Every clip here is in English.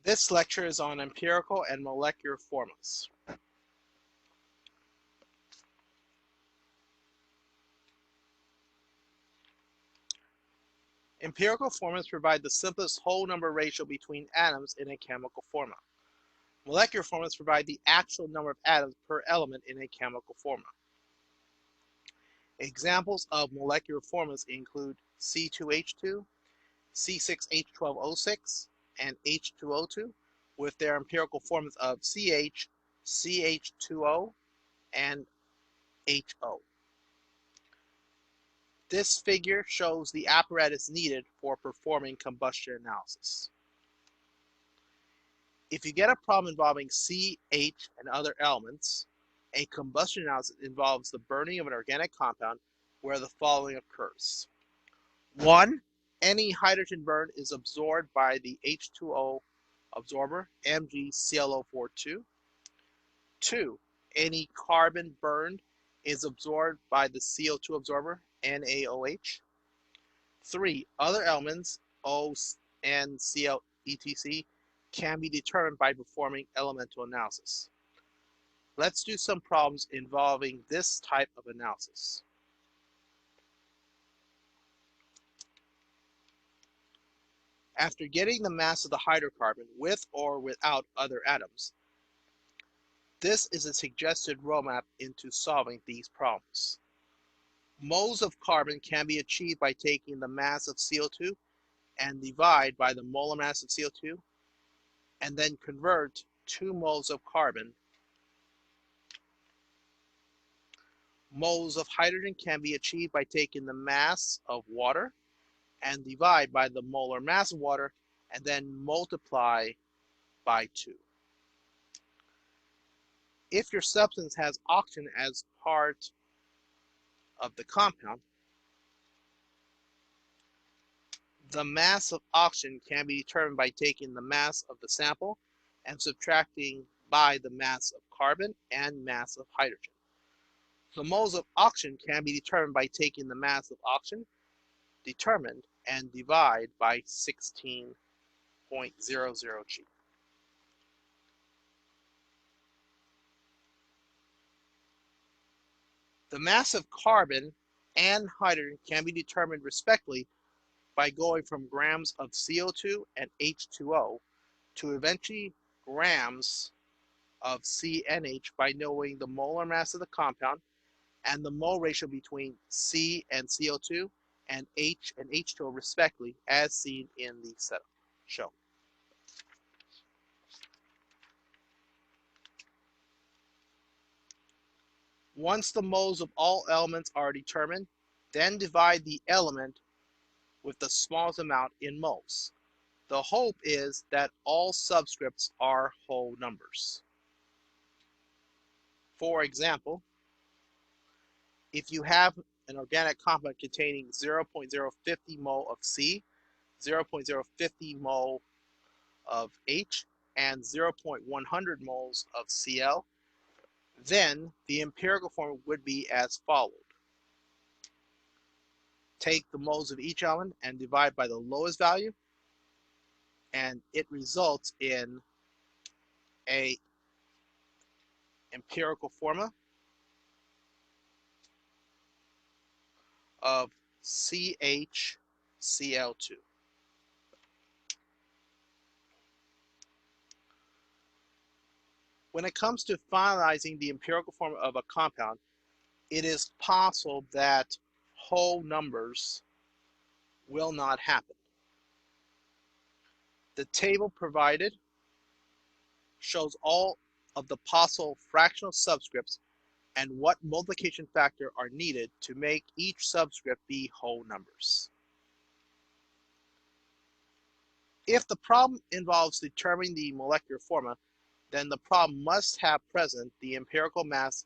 This lecture is on empirical and molecular formulas. Empirical formulas provide the simplest whole number ratio between atoms in a chemical formula. Molecular formulas provide the actual number of atoms per element in a chemical formula. Examples of molecular formulas include C2H2, C6H12O6, and H2O2, with their empirical formulas of CH, CH2O, and HO. This figure shows the apparatus needed for performing combustion analysis. If you get a problem involving C, H, and other elements, a combustion analysis involves the burning of an organic compound where the following occurs. 1. Any hydrogen burned is absorbed by the H2O absorber, MgClO42. 2. Any carbon burned is absorbed by the CO2 absorber, NaOH. 3. Other elements, O, N, Cl, etc., can be determined by performing elemental analysis. Let's do some problems involving this type of analysis. After getting the mass of the hydrocarbon with or without other atoms, this is a suggested roadmap into solving these problems. Moles of carbon can be achieved by taking the mass of CO2 and divide by the molar mass of CO2, and then convert 2 moles of carbon. Moles of hydrogen can be achieved by taking the mass of water and divide by the molar mass of water, and then multiply by 2. If your substance has oxygen as part of the compound, the mass of oxygen can be determined by taking the mass of the sample and subtracting by the mass of carbon and mass of hydrogen. The moles of oxygen can be determined by taking the mass of oxygen determined and divide by 16.00 G. The mass of carbon and hydrogen can be determined respectively by going from grams of CO2 and H2O to eventually grams of CNH by knowing the molar mass of the compound and the mole ratio between C and CO2 and H and H2O respectively, as seen in the setup shown. Once the moles of all elements are determined, then divide the element with the smallest amount in moles. The hope is that all subscripts are whole numbers. For example, if you have an organic compound containing 0.050 mole of C, 0.050 mole of H, and 0.100 moles of Cl, then the empirical formula would be as followed. Take the moles of each element and divide by the lowest value, and it results in a empirical formula of CHCl2. When it comes to finalizing the empirical formula of a compound, it is possible that whole numbers will not happen. The table provided shows all of the possible fractional subscripts and what multiplication factor are needed to make each subscript be whole numbers. If the problem involves determining the molecular formula, then the problem must have present the empirical mass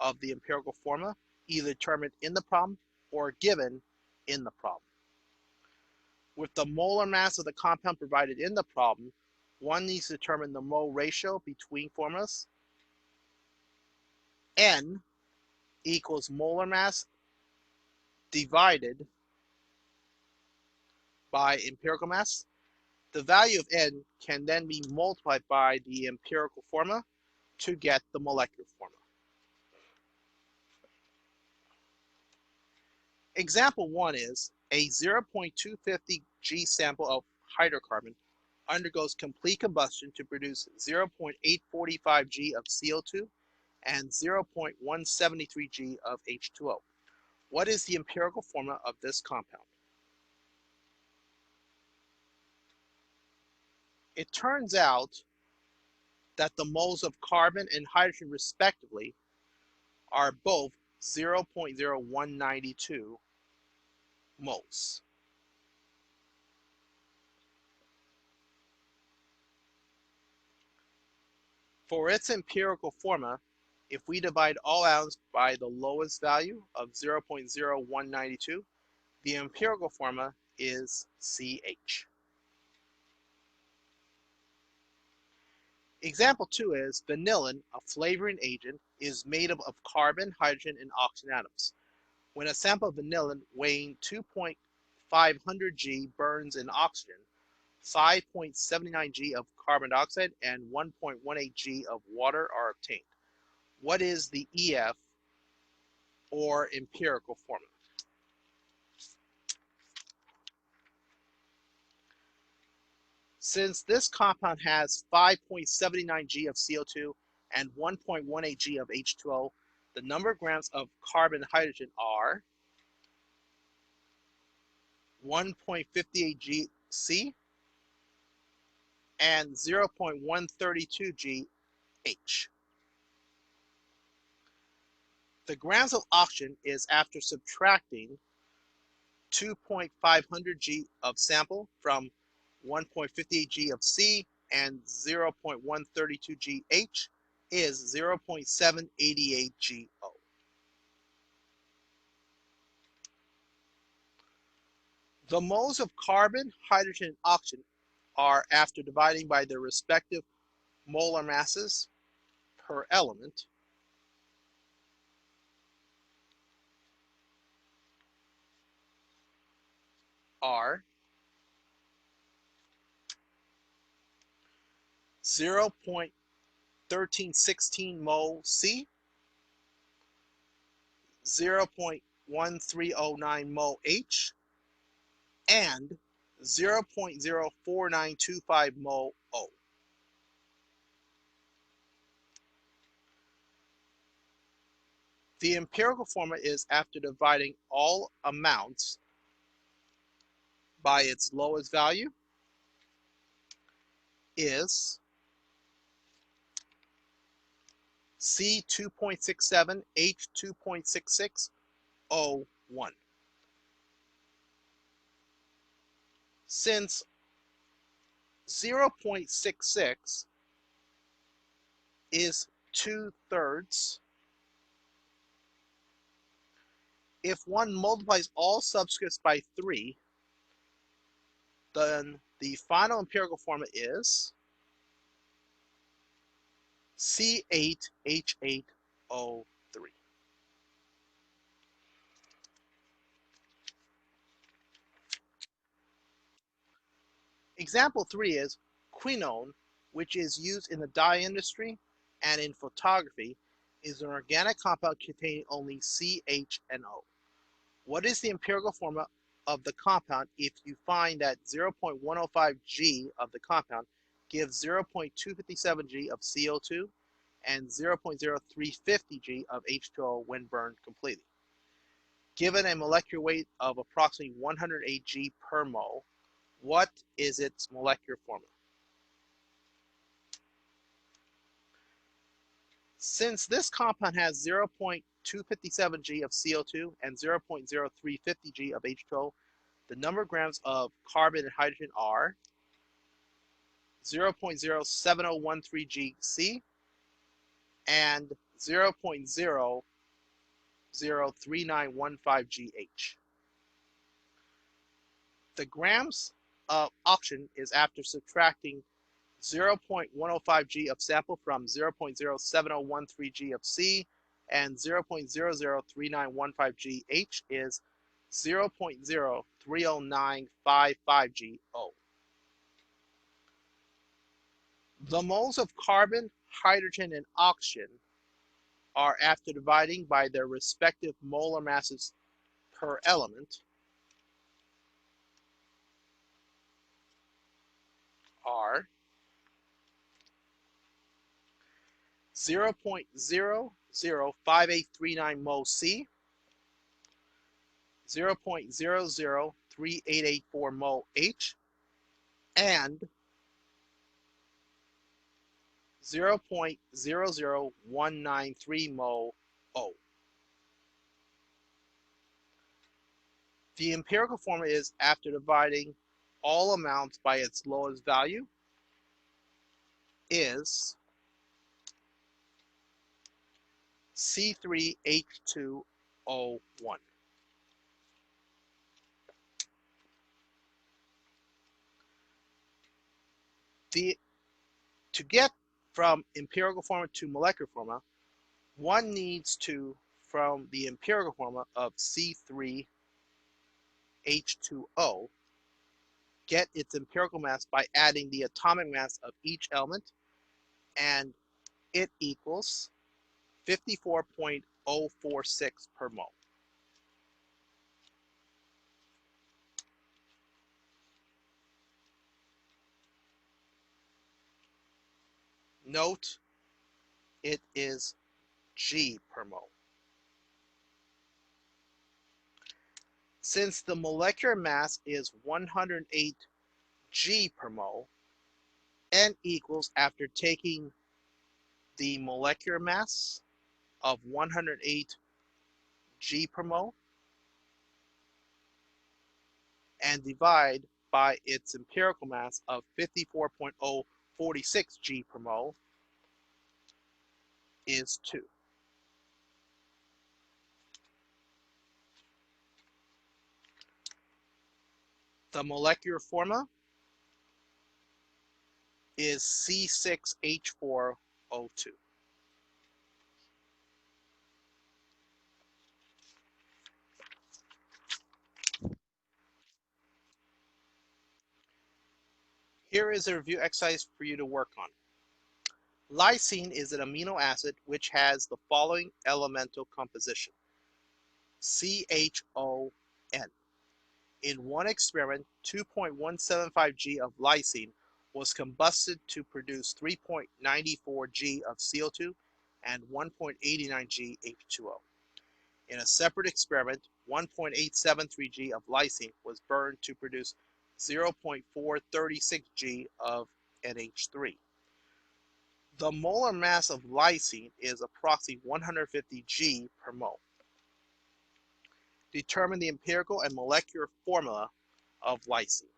of the empirical formula, either determined in the problem or given in the problem. With the molar mass of the compound provided in the problem, one needs to determine the mole ratio between formulas. N equals molar mass divided by empirical mass, The value of n can then be multiplied by the empirical formula to get the molecular formula. Example 1 is a 0.250 G sample of hydrocarbon undergoes complete combustion to produce 0.845 G of CO2 and 0.173 G of H2O. What is the empirical formula of this compound? It turns out that the moles of carbon and hydrogen respectively are both 0.0192 moles. For its empirical formula, if we divide all atoms by the lowest value of 0.0192, the empirical formula is CH. Example 2 is vanillin, a flavoring agent, is made up of carbon, hydrogen, and oxygen atoms. When a sample of vanillin weighing 2.500 G burns in oxygen, 5.79 G of carbon dioxide and 1.18 G of water are obtained. What is the EF or empirical formula? Since this compound has 5.79 G of CO2 and 1.18 G of H2O, the number of grams of carbon and hydrogen are 1.58 G C and 0.132 G H. The grams of oxygen is after subtracting 2.500 G of sample from 1.58 G of C and 0.132 G H is 0.788 G O. The moles of carbon, hydrogen, and oxygen are, after dividing by their respective molar masses per element, are 0.1316 mole C, 0.1309 mole H, and 0.04925 mole O. The empirical formula is, after dividing all amounts by its lowest value, is C 2.67, H 2.66, O 1. Since 0.66 is 2/3, if one multiplies all subscripts by 3, then the final empirical formula is C8H8O3. Example 3 is quinone, which is used in the dye industry and in photography, is an organic compound containing only CH and O. What is the empirical formula of the compound if you find that 0.105 G of the compound gives 0.257 G of CO2 and 0.0350 G of H2O when burned completely? Given a molecular weight of approximately 108 G per mole, what is its molecular formula? Since this compound has 0.257 G of CO2 and 0.0350 G of H2O, the number of grams of carbon and hydrogen are 0.07013 G C and 0.003915 G H. The grams of oxygen is after subtracting 0.105 G of sample from 0.07013 G of C and 0.003915 G H is 0.030955 G O. The moles of carbon, hydrogen, and oxygen are, after dividing by their respective molar masses per element, are 0.005839 mole C, 0.003884 mole H, and 0.00193 mole O. The empirical formula is, after dividing all amounts by its lowest value, is C3H2O1. To get from empirical formula to molecular formula, one needs to, from the empirical formula of C3H2O, get its empirical mass by adding the atomic mass of each element, and it equals 54.046 per mole. Note, it is G per mole. Since the molecular mass is 108 G per mole, N equals, after taking the molecular mass of 108 G per mole and divide by its empirical mass of 54.046 G per mole, is 2. The molecular formula is C6H4O2. Here is a review exercise for you to work on. Lysine is an amino acid which has the following elemental composition: CHON. In one experiment, 2.175 G of lysine was combusted to produce 3.94 G of CO2 and 1.89 G H2O. In a separate experiment, 1.873 G of lysine was burned to produce 0.436 G of NH3. The molar mass of lysine is approximately 150 G per mole. Determine the empirical and molecular formula of lysine.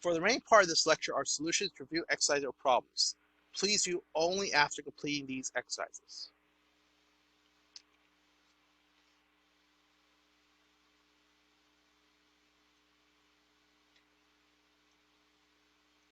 For the remaining part of this lecture are solutions, review exercises, or problems. Please view only after completing these exercises.